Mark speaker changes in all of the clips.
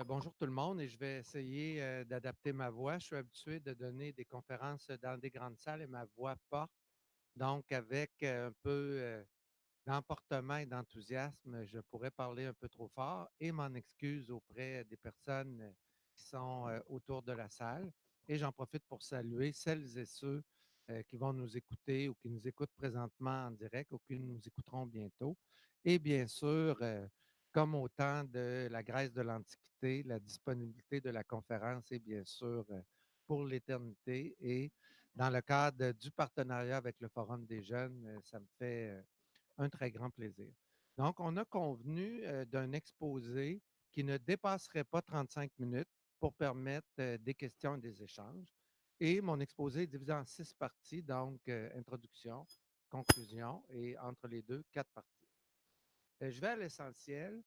Speaker 1: Bonjour tout le monde et je vais essayer d'adapter ma voix. Je suis habitué de donner des conférences dans des grandes salles et ma voix porte. Donc, avec un peu d'emportement et d'enthousiasme, je pourrais parler un peu trop fort et m'en excuse auprès des personnes qui sont autour de la salle. Et j'en profite pour saluer celles et ceux qui vont nous écouter ou qui nous écoutent présentement en direct ou qui nous écouteront bientôt. Et bien sûr, comme au temps de la Grèce de l'Antiquité, la disponibilité de la conférence est bien sûr pour l'éternité. Et dans le cadre du partenariat avec le Forum des jeunes, ça me fait un très grand plaisir. Donc, on a convenu d'un exposé qui ne dépasserait pas 35 minutes pour permettre des questions et des échanges. Et mon exposé est divisé en 6 parties, donc introduction, conclusion et entre les deux, 4 parties. Je vais à l'essentiel.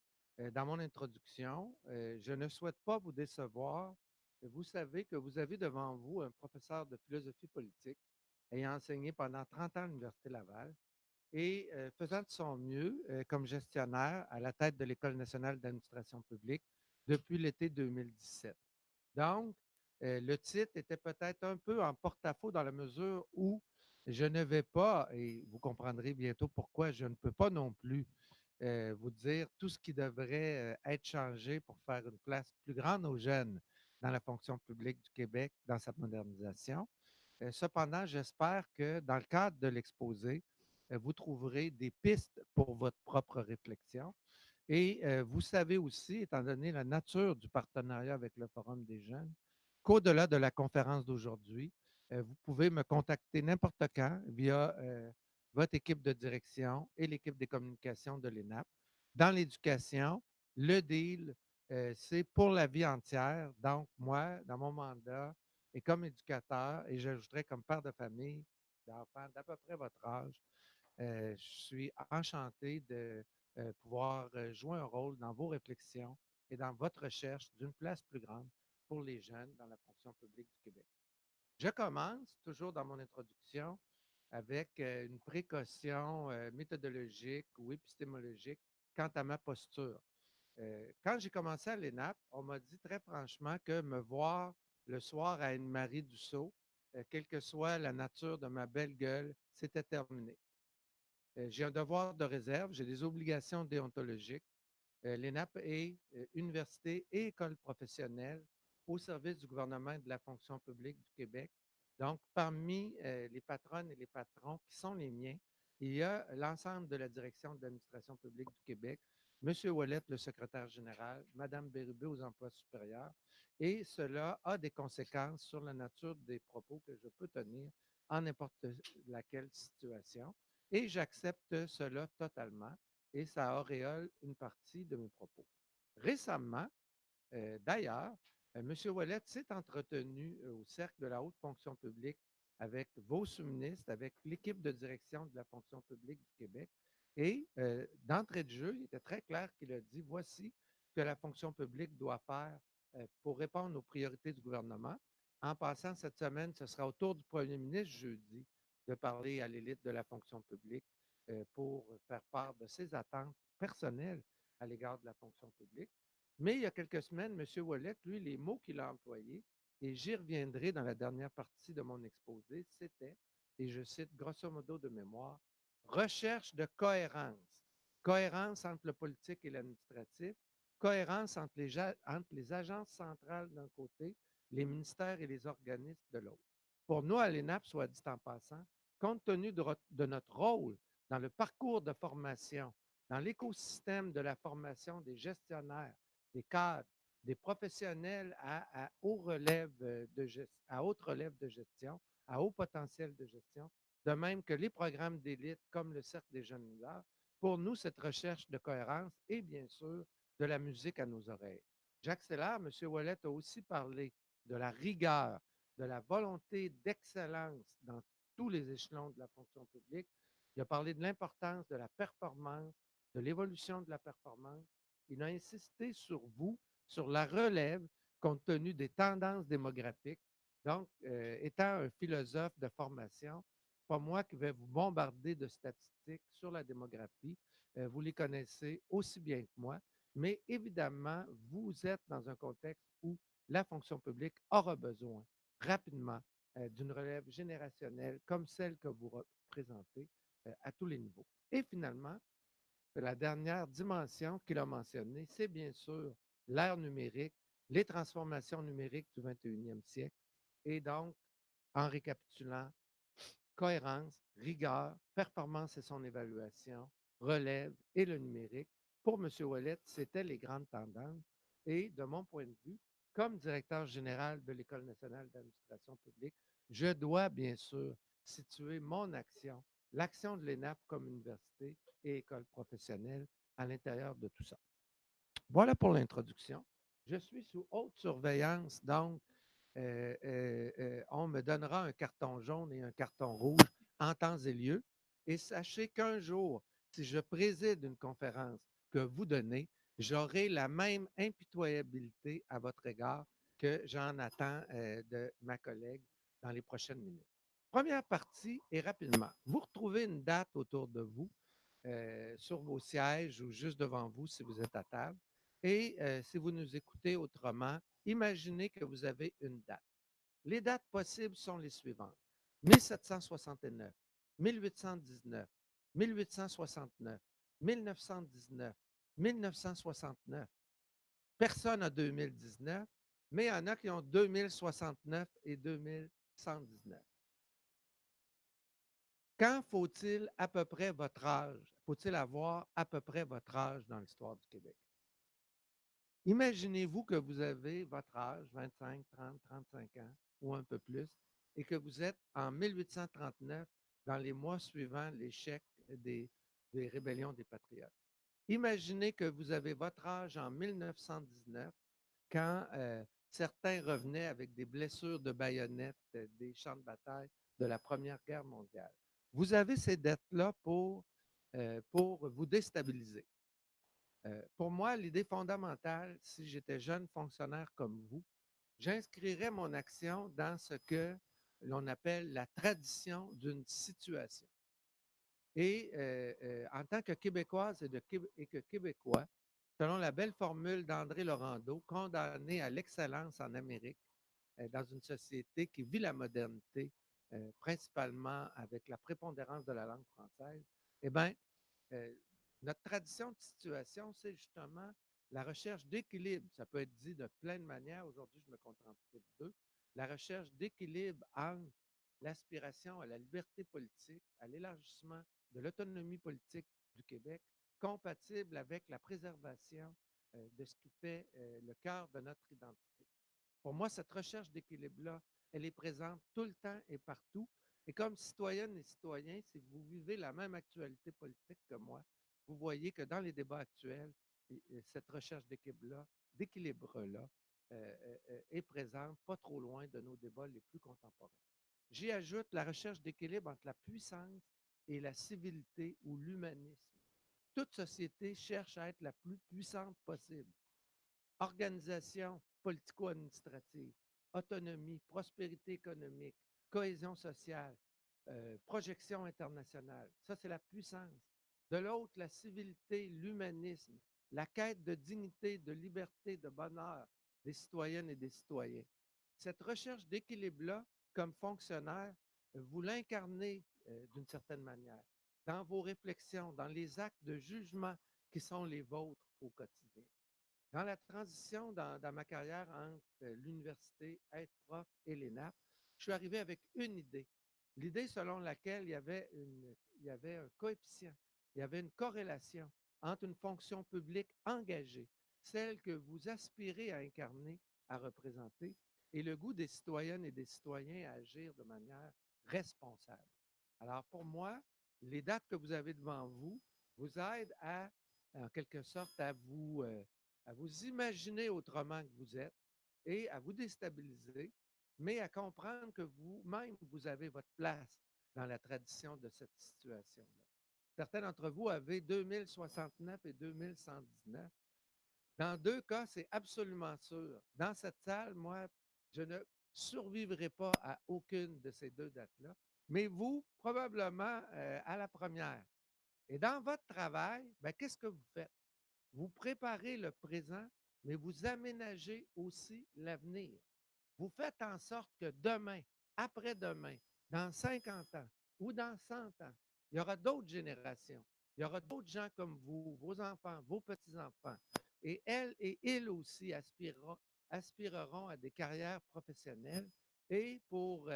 Speaker 1: Dans mon introduction, je ne souhaite pas vous décevoir. Vous savez que vous avez devant vous un professeur de philosophie politique ayant enseigné pendant 30 ans à l'Université Laval et faisant de son mieux comme gestionnaire à la tête de l'École nationale d'administration publique depuis l'été 2017. Donc, le titre était peut-être un peu en porte-à-faux dans la mesure où je ne vais pas, et vous comprendrez bientôt pourquoi je ne peux pas non plus vous dire tout ce qui devrait être changé pour faire une place plus grande aux jeunes dans la fonction publique du Québec, dans sa modernisation. Cependant, j'espère que dans le cadre de l'exposé, vous trouverez des pistes pour votre propre réflexion. Et vous savez aussi, étant donné la nature du partenariat avec le Forum des jeunes, qu'au-delà de la conférence d'aujourd'hui, vous pouvez me contacter n'importe quand via votre équipe de direction et l'équipe des communications de l'ENAP. Dans l'éducation, le deal, c'est pour la vie entière. Donc, moi, dans mon mandat, et comme éducateur, et j'ajouterais comme père de famille, d'enfants d'à peu près votre âge, je suis enchanté de pouvoir jouer un rôle dans vos réflexions et dans votre recherche d'une place plus grande pour les jeunes dans la fonction publique du Québec. Je commence toujours dans mon introduction avec une précaution méthodologique ou épistémologique quant à ma posture. Quand j'ai commencé à l'ENAP, on m'a dit très franchement que me voir le soir à Anne-Marie Dussault, quelle que soit la nature de ma belle gueule, c'était terminé. J'ai un devoir de réserve, j'ai des obligations déontologiques. L'ENAP est université et école professionnelle au service du gouvernement et de la fonction publique du Québec. Donc, parmi les patronnes et les patrons qui sont les miens, il y a l'ensemble de la direction de l'administration publique du Québec, M. Ouellette, le secrétaire général, Mme Bérubé aux emplois supérieurs, et cela a des conséquences sur la nature des propos que je peux tenir en n'importe laquelle situation. Et j'accepte cela totalement et ça auréole une partie de mes propos. Récemment, d'ailleurs, M. Ouellette s'est entretenu au Cercle de la haute fonction publique avec vos sous-ministres, avec l'équipe de direction de la fonction publique du Québec. Et d'entrée de jeu, il était très clair qu'il a dit voici ce que la fonction publique doit faire pour répondre aux priorités du gouvernement. En passant cette semaine, ce sera au tour du premier ministre jeudi de parler à l'élite de la fonction publique pour faire part de ses attentes personnelles à l'égard de la fonction publique. Mais il y a quelques semaines, M. Ouellet, lui, les mots qu'il a employés, et j'y reviendrai dans la dernière partie de mon exposé, c'était, et je cite grosso modo de mémoire, recherche de cohérence. Cohérence entre le politique et l'administratif, cohérence entre les agences centrales d'un côté, les ministères et les organismes de l'autre. Pour nous, à l'ENAP, soit dit en passant, compte tenu de notre rôle dans le parcours de formation, dans l'écosystème de la formation des gestionnaires, des cadres, des professionnels à haute relève de gestion, à haut potentiel de gestion, de même que les programmes d'élite comme le Cercle des jeunes leaders. Pour nous, cette recherche de cohérence est bien sûr de la musique à nos oreilles. J'accélère, M. Ouellet a aussi parlé de la rigueur, de la volonté d'excellence dans tous les échelons de la fonction publique. Il a parlé de l'importance de la performance, de l'évolution de la performance. Il a insisté sur vous, sur la relève, compte tenu des tendances démographiques. Donc, étant un philosophe de formation, pas moi qui vais vous bombarder de statistiques sur la démographie. Vous les connaissez aussi bien que moi. Mais évidemment, vous êtes dans un contexte où la fonction publique aura besoin rapidement d'une relève générationnelle comme celle que vous représentez à tous les niveaux. Et finalement, la dernière dimension qu'il a mentionnée, c'est bien sûr l'ère numérique, les transformations numériques du 21e siècle. Et donc, en récapitulant, cohérence, rigueur, performance et son évaluation, relève et le numérique. Pour M. Ouellet, c'était les grandes tendances. Et de mon point de vue, comme directeur général de l'École nationale d'administration publique, je dois bien sûr situer mon action, l'action de l'ENAP comme université et école professionnelle à l'intérieur de tout ça. Voilà pour l'introduction. Je suis sous haute surveillance, donc on me donnera un carton jaune et un carton rouge en temps et lieu. Et sachez qu'un jour, si je préside une conférence que vous donnez, j'aurai la même impitoyabilité à votre égard que j'en attends de ma collègue dans les prochaines minutes. Première partie, et rapidement, vous retrouvez une date autour de vous, sur vos sièges ou juste devant vous si vous êtes à table. Et si vous nous écoutez autrement, imaginez que vous avez une date. Les dates possibles sont les suivantes. 1769, 1819, 1869, 1919, 1969. Personne n'a 2019, mais il y en a qui ont 2069 et 2119. Quand faut-il à peu près votre âge? Faut-il avoir à peu près votre âge dans l'histoire du Québec? Imaginez-vous que vous avez votre âge, 25, 30, 35 ans ou un peu plus, et que vous êtes en 1839 dans les mois suivant l'échec des rébellions des Patriotes. Imaginez que vous avez votre âge en 1919 quand certains revenaient avec des blessures de baïonnettes des champs de bataille de la Première Guerre mondiale. Vous avez ces dettes-là pour vous déstabiliser. Pour moi, l'idée fondamentale, si j'étais jeune fonctionnaire comme vous, j'inscrirais mon action dans ce que l'on appelle la tradition d'une situation. Et en tant que Québécoise et que Québécois, selon la belle formule d'André Laurando, condamné à l'excellence en Amérique, dans une société qui vit la modernité, principalement avec la prépondérance de la langue française, eh bien, euh, notre tradition de situation, c'est justement la recherche d'équilibre. Ça peut être dit de plein de manières. Aujourd'hui, je me contenterai de deux. La recherche d'équilibre entre l'aspiration à la liberté politique, à l'élargissement de l'autonomie politique du Québec, compatible avec la préservation de ce qui fait le cœur de notre identité. Pour moi, cette recherche d'équilibre-là, elle est présente tout le temps et partout. Et comme citoyennes et citoyens, si vous vivez la même actualité politique que moi, vous voyez que dans les débats actuels, cette recherche d'équilibre-là, est présente pas trop loin de nos débats les plus contemporains. J'y ajoute la recherche d'équilibre entre la puissance et la civilité ou l'humanisme. Toute société cherche à être la plus puissante possible. Organisation politico-administrative, autonomie, prospérité économique, cohésion sociale, projection internationale. Ça, c'est la puissance. De l'autre, la civilité, l'humanisme, la quête de dignité, de liberté, de bonheur des citoyennes et des citoyens. Cette recherche d'équilibre-là, comme fonctionnaire, vous l'incarnez d'une certaine manière dans vos réflexions, dans les actes de jugement qui sont les vôtres au quotidien. Dans la transition dans ma carrière entre l'université, être prof et l'ENAP, je suis arrivé avec une idée. L'idée selon laquelle il y avait un coefficient, il y avait une corrélation entre une fonction publique engagée, celle que vous aspirez à incarner, à représenter, et le goût des citoyennes et des citoyens à agir de manière responsable. Alors pour moi, les dates que vous avez devant vous vous aident en quelque sorte, à vous imaginer autrement que vous êtes et à vous déstabiliser, mais à comprendre que vous-même, vous avez votre place dans la tradition de cette situation-là. Certains d'entre vous avaient 2069 et 2119. Dans deux cas, c'est absolument sûr. Dans cette salle, moi, je ne survivrai pas à aucune de ces deux dates-là, mais vous, probablement à la première. Et dans votre travail, ben, qu'est-ce que vous faites? Vous préparez le présent, mais vous aménagez aussi l'avenir. Vous faites en sorte que demain, après-demain, dans 50 ans ou dans 100 ans, il y aura d'autres générations. Il y aura d'autres gens comme vous, vos enfants, vos petits-enfants. Et elles et ils aussi aspireront à des carrières professionnelles et pour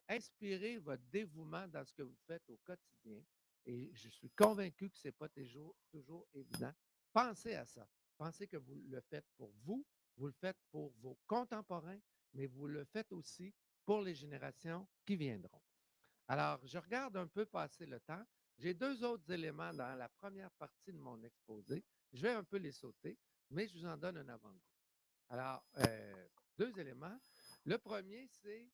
Speaker 1: inspirer votre dévouement dans ce que vous faites au quotidien. Et je suis convaincu que ce n'est pas toujours évident. Pensez à ça. Pensez que vous le faites pour vous le faites pour vos contemporains, mais vous le faites aussi pour les générations qui viendront. Alors, je regarde un peu passer le temps. J'ai deux autres éléments dans la première partie de mon exposé. Je vais un peu les sauter, mais je vous en donne un avant-goût. Alors, deux éléments. Le premier, c'est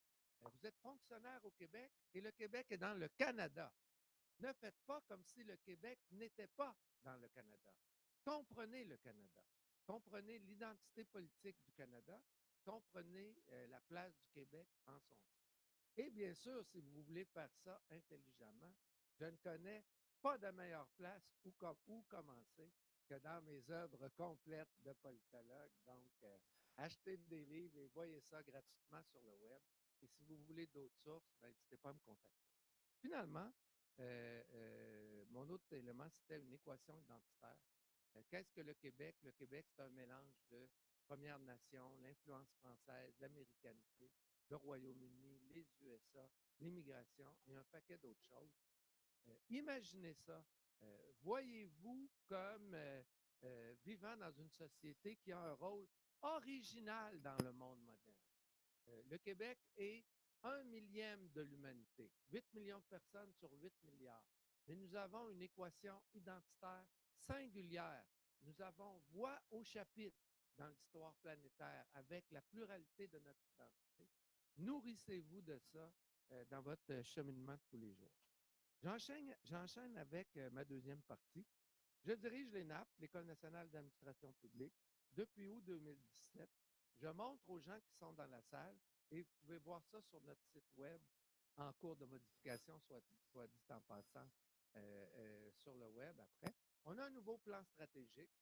Speaker 1: vous êtes fonctionnaire au Québec et le Québec est dans le Canada. Ne faites pas comme si le Québec n'était pas dans le Canada. Comprenez le Canada. Comprenez l'identité politique du Canada. Comprenez la place du Québec en son sein. Et bien sûr, si vous voulez faire ça intelligemment, je ne connais pas de meilleure place où commencer que dans mes œuvres complètes de politologue. Donc, achetez des livres et voyez ça gratuitement sur le web. Et si vous voulez d'autres sources, n'hésitez pas à me contacter. Finalement, mon autre élément, c'était une équation identitaire. Qu'est-ce que le Québec? Le Québec, c'est un mélange de Premières Nations, l'influence française, l'américanité, le Royaume-Uni, les USA, l'immigration et un paquet d'autres choses. Imaginez ça. Voyez-vous comme vivant dans une société qui a un rôle original dans le monde moderne. Le Québec est 1 millième de l'humanité, 8 millions de personnes sur 8 milliards. Mais nous avons une équation identitaire singulière. Nous avons voix au chapitre dans l'histoire planétaire avec la pluralité de notre identité. Nourrissez-vous de ça dans votre cheminement de tous les jours. J'enchaîne avec ma deuxième partie. Je dirige l'ENAP, l'École nationale d'administration publique, depuis août 2017. Je montre aux gens qui sont dans la salle, et vous pouvez voir ça sur notre site web en cours de modification, soit dit en passant sur le web après. On a un nouveau plan stratégique.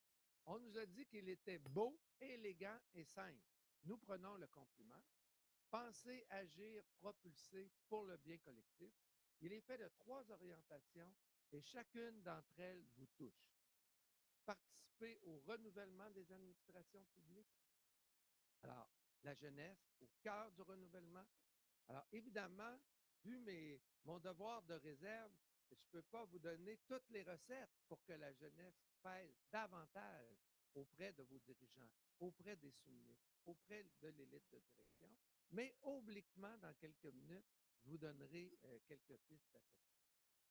Speaker 1: On nous a dit qu'il était beau, élégant et simple. Nous prenons le compliment. Penser, agir, propulser pour le bien collectif. Il est fait de 3 orientations et chacune d'entre elles vous touche. Participer au renouvellement des administrations publiques. Alors, la jeunesse au cœur du renouvellement. Alors, évidemment, vu mon devoir de réserve, je ne peux pas vous donner toutes les recettes pour que la jeunesse pèse davantage auprès de vos dirigeants, auprès des soumis, auprès de l'élite de direction. Mais obliquement, dans quelques minutes, je vous donnerai quelques pistes à cette.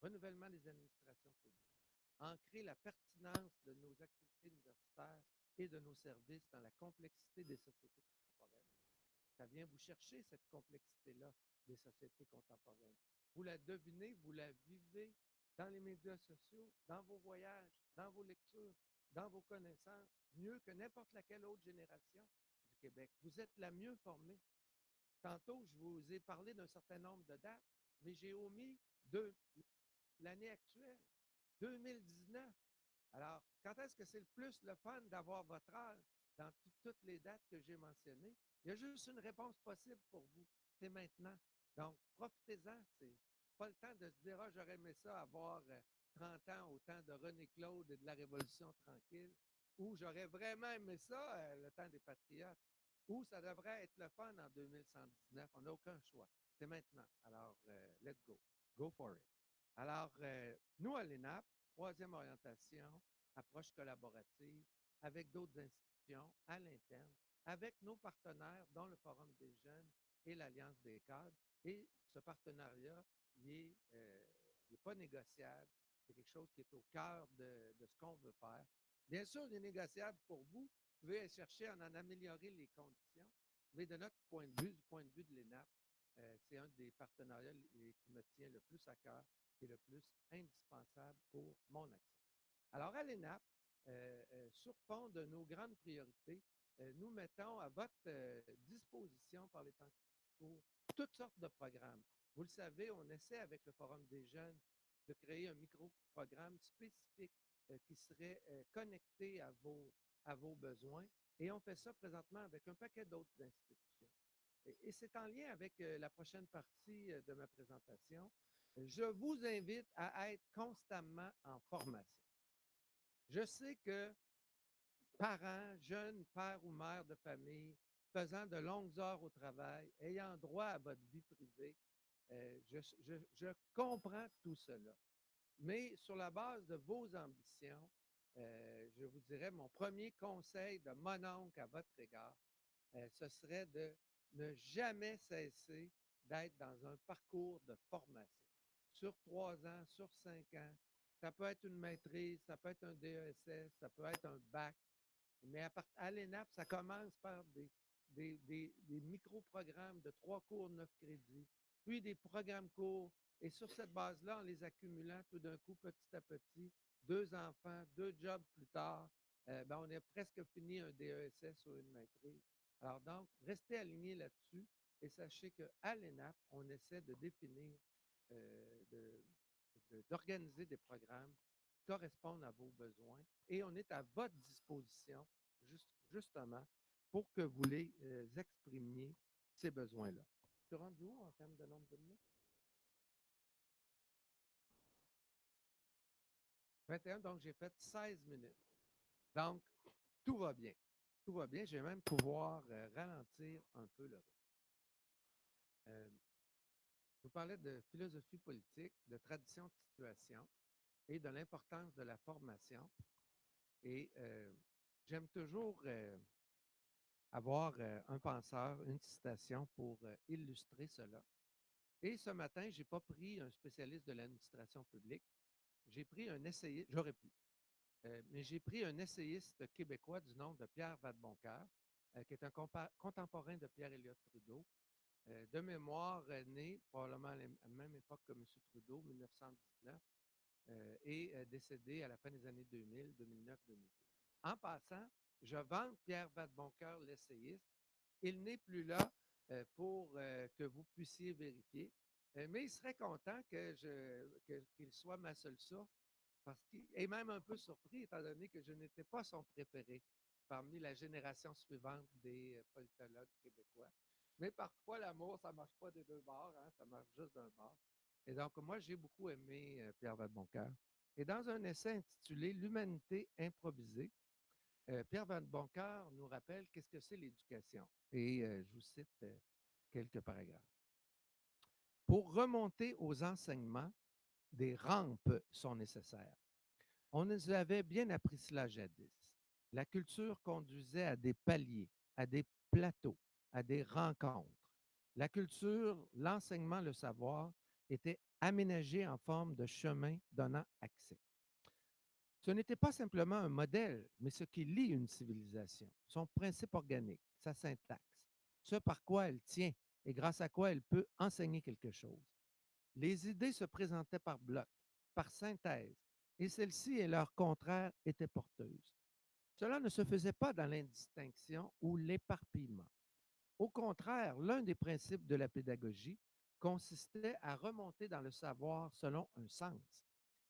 Speaker 1: Renouvellement des administrations publiques. Ancrer la pertinence de nos activités universitaires et de nos services dans la complexité des sociétés contemporaines. Ça vient vous chercher, cette complexité-là des sociétés contemporaines. Vous la devinez, vous la vivez dans les médias sociaux, dans vos voyages, dans vos lectures, dans vos connaissances, mieux que n'importe laquelle autre génération du Québec. Vous êtes la mieux formée. Tantôt, je vous ai parlé d'un certain nombre de dates, mais j'ai omis l'année actuelle, 2019. Alors, quand est-ce que c'est le plus le fun d'avoir votre âge dans toutes les dates que j'ai mentionnées? Il y a juste une réponse possible pour vous. C'est maintenant. Donc, profitez-en. C'est pas le temps de se dire, ah, j'aurais aimé ça avoir 30 ans au temps de René Claude et de la Révolution tranquille, ou j'aurais vraiment aimé ça, le temps des Patriotes, ou ça devrait être le fun en 2119. On n'a aucun choix. C'est maintenant. Alors, let's go. Go for it. Alors, nous, à l'ENAP, troisième orientation, approche collaborative, avec d'autres institutions à l'interne, avec nos partenaires, dont le Forum des jeunes et l'Alliance des cadres. Et ce partenariat, il n'est pas négociable. C'est quelque chose qui est au cœur de ce qu'on veut faire. Bien sûr, il est négociable pour vous. Vous pouvez chercher à en améliorer les conditions. Mais de notre point de vue, du point de vue de l'ENAP, c'est un des partenariats qui me tient le plus à cœur et le plus indispensable pour mon action. Alors, à l'ENAP, sur fond de nos grandes priorités, nous mettons à votre disposition par les temps qui courent toutes sortes de programmes. Vous le savez, on essaie avec le Forum des jeunes de créer un micro-programme spécifique qui serait connecté à vos besoins. Et on fait ça présentement avec un paquet d'autres institutions. Et c'est en lien avec la prochaine partie de ma présentation. Je vous invite à être constamment en formation. Je sais que parents, jeunes pères ou mères de famille, faisant de longues heures au travail, ayant droit à votre vie privée, je comprends tout cela. Mais sur la base de vos ambitions, je vous dirais, mon premier conseil de mon oncle à votre égard, ce serait de ne jamais cesser d'être dans un parcours de formation. Sur 3 ans, sur 5 ans, ça peut être une maîtrise, ça peut être un DESS, ça peut être un bac, mais à l'ENAP, ça commence par des micro-programmes de 3 cours, 9 crédits, puis des programmes courts. Et sur cette base-là, en les accumulant tout d'un coup, petit à petit, 2 enfants, 2 jobs plus tard, on a presque fini un DESS ou une maîtrise. Alors donc, restez alignés là-dessus et sachez qu'à l'ENAP, on essaie de définir, d'organiser des programmes qui correspondent à vos besoins et on est à votre disposition justement pour que vous les exprimiez, ces besoins-là. Tu es rendu où en termes de nombre de minutes? 21, donc j'ai fait 16 minutes. Donc, tout va bien. Tout va bien. Je vais même pouvoir ralentir un peu le rythme. Je vous parlais de philosophie politique, de tradition de situation et de l'importance de la formation. Et j'aime toujours avoir un penseur, une citation pour illustrer cela. Et ce matin, je n'ai pas pris un spécialiste de l'administration publique. J'ai pris un essayiste, j'aurais pu, mais j'ai pris un essayiste québécois du nom de Pierre Vadeboncoeur, qui est un contemporain de Pierre-Éliott Trudeau, de mémoire né probablement à la même époque que M. Trudeau, 1919, et décédé à la fin des années 2000, 2009-2010. En passant, je vante Pierre Vadeboncoeur, l'essayiste. Il n'est plus là pour que vous puissiez vérifier, mais il serait content qu'il soit ma seule source, parce qu'il est même un peu surpris, étant donné que je n'étais pas son préféré parmi la génération suivante des politologues québécois. Mais parfois, l'amour, ça ne marche pas des deux bords, hein, ça marche juste d'un bord. Et donc, moi, j'ai beaucoup aimé Pierre Vadeboncoeur. Et dans un essai intitulé L'humanité improvisée, Pierre Vadeboncoeur nous rappelle qu'est-ce que c'est l'éducation. Et je vous cite quelques paragraphes. Pour remonter aux enseignements, des rampes sont nécessaires. On nous avait bien appris cela jadis. La culture conduisait à des paliers, à des plateaux, à des rencontres. La culture, l'enseignement, le savoir étaient aménagés en forme de chemin donnant accès. Ce n'était pas simplement un modèle, mais ce qui lie une civilisation, son principe organique, sa syntaxe, ce par quoi elle tient et grâce à quoi elle peut enseigner quelque chose. Les idées se présentaient par blocs, par synthèse, et celles-ci et leurs contraires étaient porteuses. Cela ne se faisait pas dans l'indistinction ou l'éparpillement. Au contraire, l'un des principes de la pédagogie consistait à remonter dans le savoir selon un sens,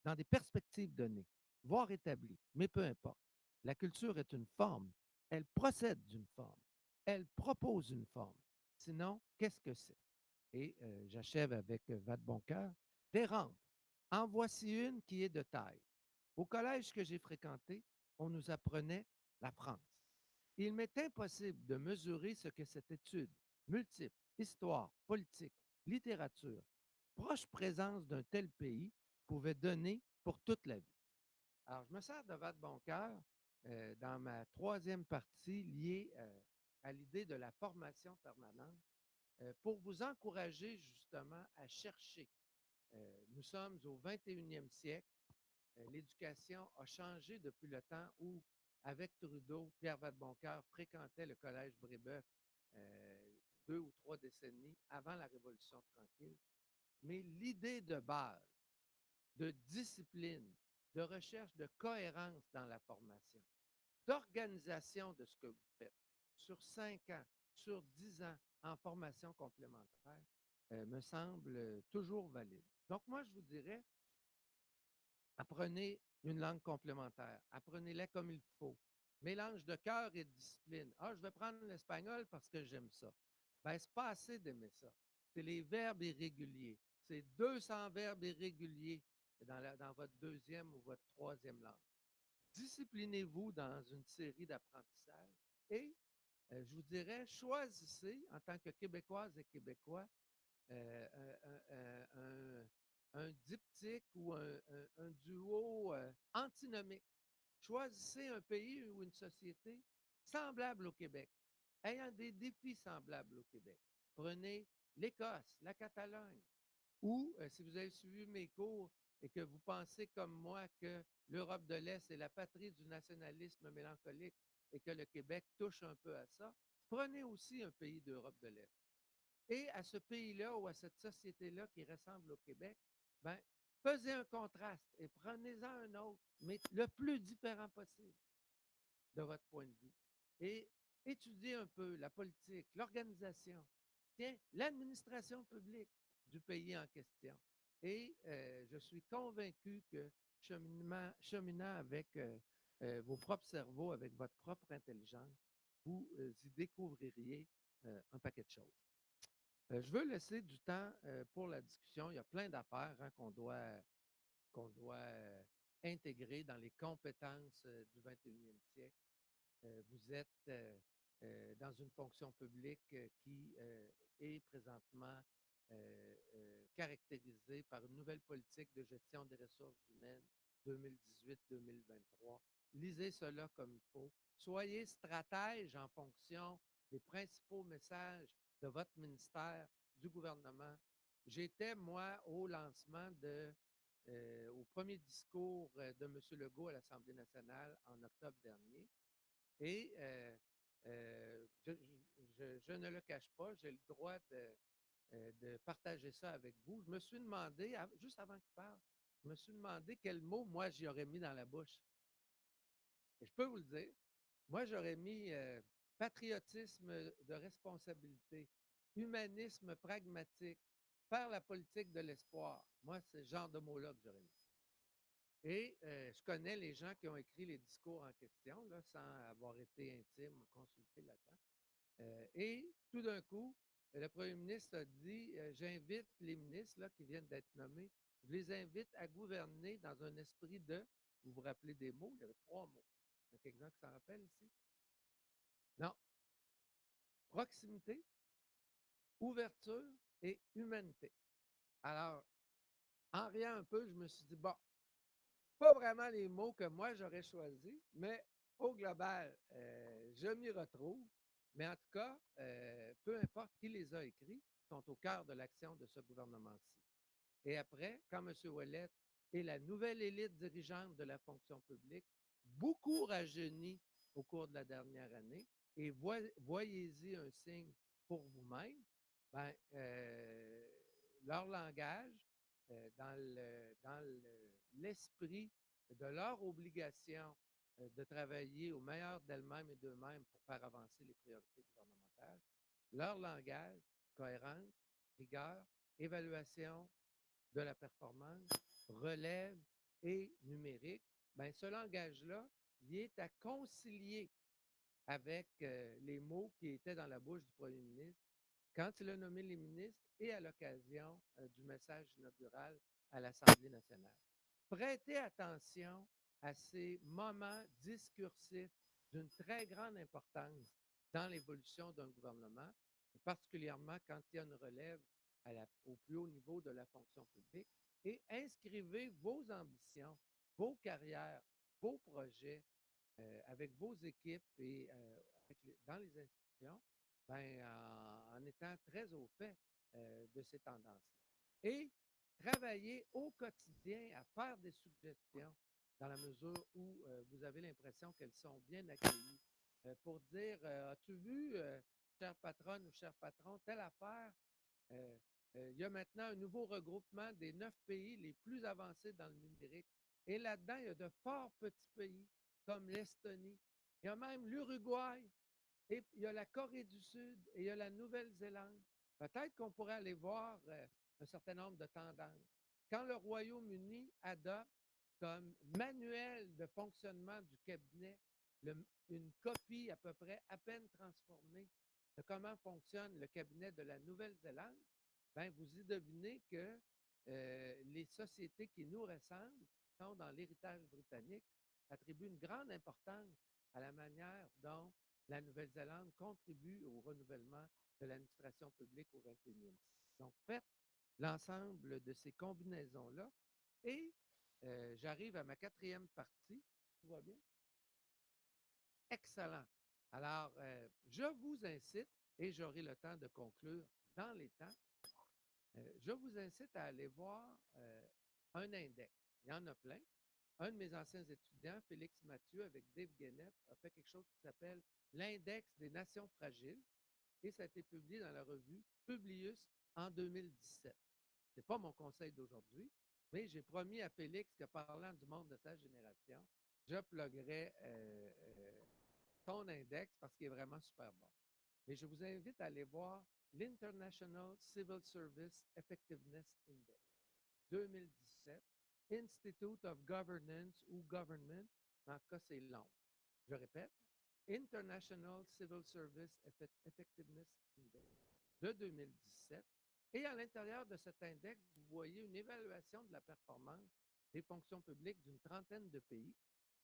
Speaker 1: dans des perspectives données, voire établies, mais peu importe. La culture est une forme, elle procède d'une forme, elle propose une forme. Sinon, qu'est-ce que c'est? Et j'achève avec Vadeboncoeur. Des rampes. En voici une qui est de taille. Au collège que j'ai fréquenté, on nous apprenait la France. Il m'est impossible de mesurer ce que cette étude multiple, histoire, politique, littérature, proche présence d'un tel pays pouvait donner pour toute la vie. Alors, je me sers de Vadeboncoeur dans ma troisième partie liée à l'idée de la formation permanente pour vous encourager justement à chercher. Nous sommes au 21e siècle. L'éducation a changé depuis le temps où, avec Trudeau, Pierre Vadeboncoeur fréquentait le collège Brébeuf 2 ou 3 décennies avant la Révolution tranquille. Mais l'idée de base, de discipline, de recherche de cohérence dans la formation, d'organisation de ce que vous faites sur 5 ans, sur 10 ans en formation complémentaire, me semble toujours valide. Donc, moi, je vous dirais, apprenez une langue complémentaire. Apprenez-les comme il faut. Mélange de cœur et de discipline. Ah, je vais prendre l'espagnol parce que j'aime ça. Ben, c'est pas assez d'aimer ça. C'est les verbes irréguliers. C'est 200 verbes irréguliers dans votre deuxième ou votre troisième langue. Disciplinez-vous dans une série d'apprentissages et je vous dirais, choisissez en tant que Québécoise et Québécois un diptyque ou un duo antinomique. Choisissez un pays ou une société semblable au Québec, ayant des défis semblables au Québec. Prenez l'Écosse, la Catalogne, ou si vous avez suivi mes cours et que vous pensez comme moi que l'Europe de l'Est est la patrie du nationalisme mélancolique et que le Québec touche un peu à ça, prenez aussi un pays d'Europe de l'Est. Et à ce pays-là ou à cette société-là qui ressemble au Québec, ben, faisez un contraste et prenez-en un autre, mais le plus différent possible de votre point de vue. Et étudiez un peu la politique, l'organisation, tiens, l'administration publique du pays en question. Et je suis convaincu que cheminant avec vos propres cerveaux, avec votre propre intelligence, vous y découvririez un paquet de choses. Je veux laisser du temps pour la discussion. Il y a plein d'affaires hein, qu'on doit intégrer dans les compétences du 21e siècle. Vous êtes dans une fonction publique qui est présentement caractérisée par une nouvelle politique de gestion des ressources humaines 2018-2023. Lisez cela comme il faut. Soyez stratège en fonction des principaux messages de votre ministère, du gouvernement. J'étais, moi, au lancement au premier discours de M. Legault à l'Assemblée nationale en octobre dernier. Et je ne le cache pas, j'ai le droit de partager ça avec vous. Je me suis demandé, juste avant qu'il parle, je me suis demandé quel mot, moi, j'y aurais mis dans la bouche. Et je peux vous le dire, moi, j'aurais mis patriotisme de responsabilité, humanisme pragmatique, faire la politique de l'espoir. Moi, c'est ce genre de mots-là que j'aurais mis. Et je connais les gens qui ont écrit les discours en question, là, sans avoir été intime ou consulté là-dedans. Et tout d'un coup, le premier ministre a dit j'invite les ministres là, qui viennent d'être nommés, je les invite à gouverner dans un esprit de, vous vous rappelez des mots, il y avait 3 mots. Il y a quelqu'un qui s'en rappelle ici? Non. Proximité, ouverture et humanité. Alors, en riant un peu, je me suis dit bon, pas vraiment les mots que moi j'aurais choisis, mais au global, je m'y retrouve. Mais en tout cas, peu importe qui les a écrits, sont au cœur de l'action de ce gouvernement-ci. Et après, quand M. Ouellet et la nouvelle élite dirigeante de la fonction publique, beaucoup rajeunie au cours de la dernière année, et voyez-y un signe pour vous-même, ben, leur langage, dans l'esprit de leur obligation de travailler au meilleur d'elles-mêmes et d'eux-mêmes pour faire avancer les priorités gouvernementales, leur langage, cohérence, rigueur, évaluation de la performance, relève et numérique, ben, ce langage-là, il est à concilier avec les mots qui étaient dans la bouche du premier ministre quand il a nommé les ministres et à l'occasion du message inaugural à l'Assemblée nationale. Prêtez attention à ces moments discursifs d'une très grande importance dans l'évolution d'un gouvernement, et particulièrement quand il y a une relève au plus haut niveau de la fonction publique, et inscrivez vos ambitions, vos carrières, vos projets avec vos équipes et dans les institutions, ben, en étant très au fait de ces tendances-là. Et travailler au quotidien à faire des suggestions dans la mesure où vous avez l'impression qu'elles sont bien accueillies. Pour dire, as-tu vu, chère patronne ou cher patron, telle affaire, il y a maintenant un nouveau regroupement des 9 pays les plus avancés dans le numérique. Et là-dedans, il y a de forts petits pays comme l'Estonie. Il y a même l'Uruguay. Et il y a la Corée du Sud et il y a la Nouvelle-Zélande. Peut-être qu'on pourrait aller voir un certain nombre de tendances. Quand le Royaume-Uni adopte comme manuel de fonctionnement du cabinet, une copie à peu près à peine transformée de comment fonctionne le cabinet de la Nouvelle-Zélande, ben, vous y devinez que les sociétés qui nous ressemblent, qui sont dans l'héritage britannique, attribuent une grande importance à la manière dont la Nouvelle-Zélande contribue au renouvellement de l'administration publique au 21e siècle. Donc, faites l'ensemble de ces combinaisons-là et j'arrive à ma quatrième partie. Tout va bien? Excellent. Alors, je vous incite, et j'aurai le temps de conclure dans les temps, je vous incite à aller voir un index. Il y en a plein. Un de mes anciens étudiants, Félix Mathieu, avec Dave Guénette, a fait quelque chose qui s'appelle l'Index des nations fragiles et ça a été publié dans la revue Publius en 2017. Ce n'est pas mon conseil d'aujourd'hui, mais j'ai promis à Félix que parlant du monde de sa génération, je pluguerai son index parce qu'il est vraiment super bon. Mais je vous invite à aller voir l'International Civil Service Effectiveness Index 2017, Institute of Governance ou Government, en tout cas c'est long. Je répète, International Civil Service Effectiveness Index de 2017. Et à l'intérieur de cet index, vous voyez une évaluation de la performance des fonctions publiques d'une trentaine de pays.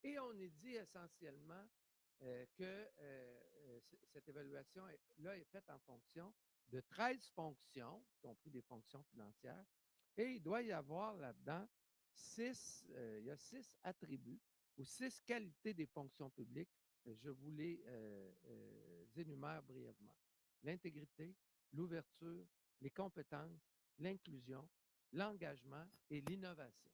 Speaker 1: Et on y dit essentiellement que cette évaluation-là est faite en fonction de 13 fonctions, y compris des fonctions financières, et il doit y avoir là-dedans il y a 6 attributs ou 6 qualités des fonctions publiques. Je vous les énumère brièvement. L'intégrité, l'ouverture, les compétences, l'inclusion, l'engagement et l'innovation.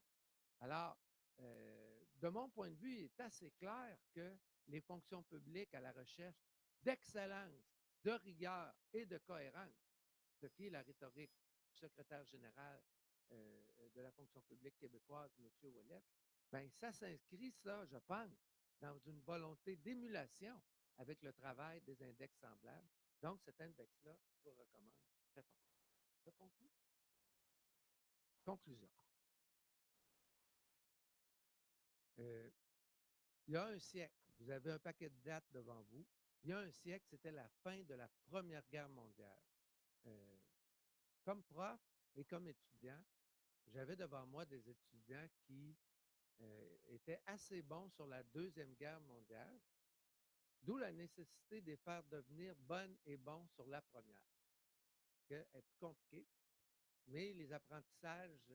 Speaker 1: Alors, de mon point de vue, il est assez clair que les fonctions publiques à la recherche d'excellence, de rigueur et de cohérence, ce qui est la rhétorique du secrétaire général de la fonction publique québécoise, M. Ouellet, bien, ça s'inscrit, ça, je pense, dans une volonté d'émulation avec le travail des index semblables. Donc, cet index-là, je vous recommande très fort. Je conclue. Conclusion. Il y a un siècle, vous avez un paquet de dates devant vous. Il y a un siècle, c'était la fin de la Première Guerre mondiale. Comme prof et comme étudiant, j'avais devant moi des étudiants qui étaient assez bons sur la Deuxième Guerre mondiale, d'où la nécessité de les faire devenir bonnes et bons sur la première, qui est plus compliquée, mais les apprentissages,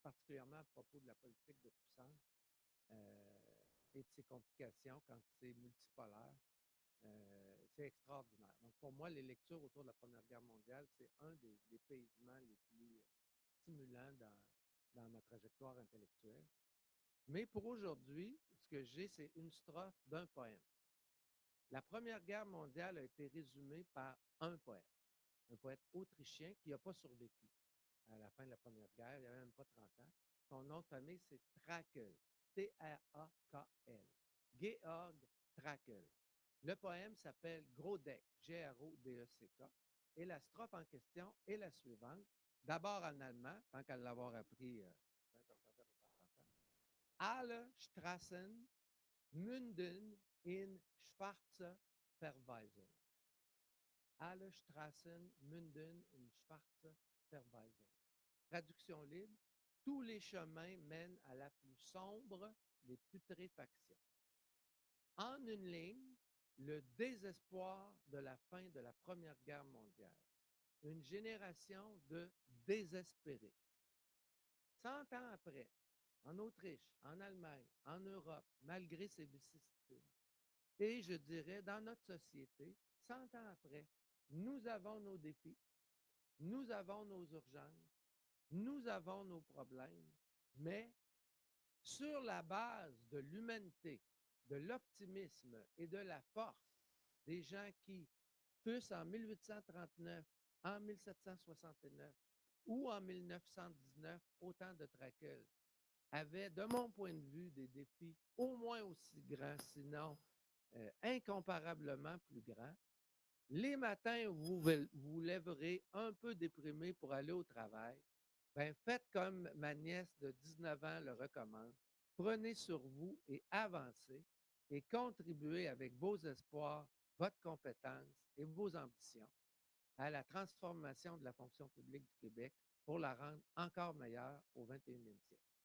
Speaker 1: particulièrement à propos de la politique de puissance, et de ses complications quand c'est multipolaire, c'est extraordinaire. Donc, pour moi, les lectures autour de la Première Guerre mondiale, c'est un des dépaysements les plus stimulants dans ma trajectoire intellectuelle. Mais pour aujourd'hui, ce que j'ai, c'est une strophe d'un poème. La Première Guerre mondiale a été résumée par un poète autrichien qui n'a pas survécu à la fin de la Première Guerre, il n'y avait même pas 30 ans. Son nom de famille, c'est Trakl. T-R-A-K-L. Georg Trakl. Le poème s'appelle Grodeck, G-R-O-D-E-C-K, et la strophe en question est la suivante. D'abord en allemand, tant qu'à l'avoir appris Alle Straßen münden in schwarze Verweisung. Alle Straßen münden in schwarze Verweisung. Traduction libre, tous les chemins mènent à la plus sombre des putréfactions. En une ligne, le désespoir de la fin de la Première Guerre mondiale. Une génération de désespérés. 100 ans après, en Autriche, en Allemagne, en Europe, malgré ces vicissitudes, et je dirais dans notre société, 100 ans après, nous avons nos défis, nous avons nos urgences, nous avons nos problèmes, mais sur la base de l'humanité, de l'optimisme et de la force des gens qui, tous en 1839, en 1769 ou en 1919, au temps de Trakl, avaient, de mon point de vue, des défis au moins aussi grands, sinon incomparablement plus grands. Les matins, vous vous lèverez un peu déprimé pour aller au travail, Ben, faites comme ma nièce de 19 ans le recommande. Prenez sur vous et avancez et contribuez avec vos espoirs, votre compétence et vos ambitions à la transformation de la fonction publique du Québec pour la rendre encore meilleure au 21e siècle.